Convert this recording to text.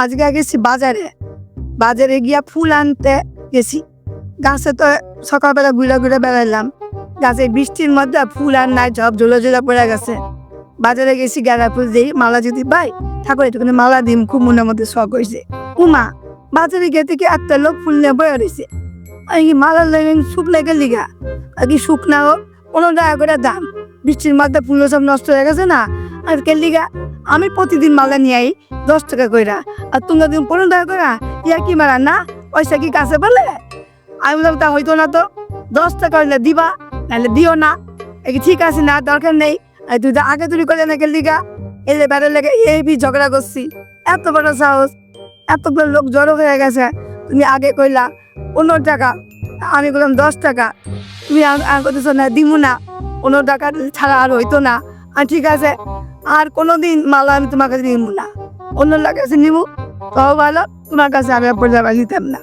আজকে গেছি বাজারে গিয়া ফুল আনতে গেছি। গাছে তো সকালবেলা ঘুরে ঘুরে বেড়াইলাম, গাছে বৃষ্টির মধ্যে ফুল আর নাই, সব ঝোলা ঝোলা পড়ে গেছে। বাজারে গেছি, গাঁদা ফুল দিই, মালা যদি পাই ঠাকুর একটুখানি মালা দিম, খুব মনের মধ্যে শখ হয়েছে। উমা বাজারে গিয়ে থেকে একটা লোক ফুল নিয়ে বয়ে রয়েছে, মালা লেগে শুক লেগে লিগা আর কি শুকনা হোক 15 টাকা করে দাম। বৃষ্টির মধ্যে ফুল সব নষ্ট হয়ে গেছে না, আর কে লিগা আমি প্রতিদিন মালা নিয়ে আই 10 টাকা কইরা, আর তোমরা দিন 15 টাকা কইরা, ইয়া কি মারা না পয়সা কি কাছে বলে? আমি বললাম তা হইতো না, তো 10 টাকা হইলে দিবা, নাহলে দিও না। ঠিক আছে, না দরকার নেই। তুই তো আগে তুলি করলে না, লিগা এই যে বেড়ার লেগে এই ঝগড়া করছি। এত বড় সাহস, এতগুলো লোক জড়ো হয়ে গেছে, তুমি আগে কইলা 15 টাকা, আমি বললাম 10 টাকা, তুমি করতেছো না, দিমু না, 15 টাকা ছাড়া আর হইতো না। আর ঠিক আছে, আর কোনোদিন মালা আমি তোমার কাছে নিবো না, অন্য কাছে নিবো, তাও ভালো, তোমার কাছে আমি পয়সা নিতাম না।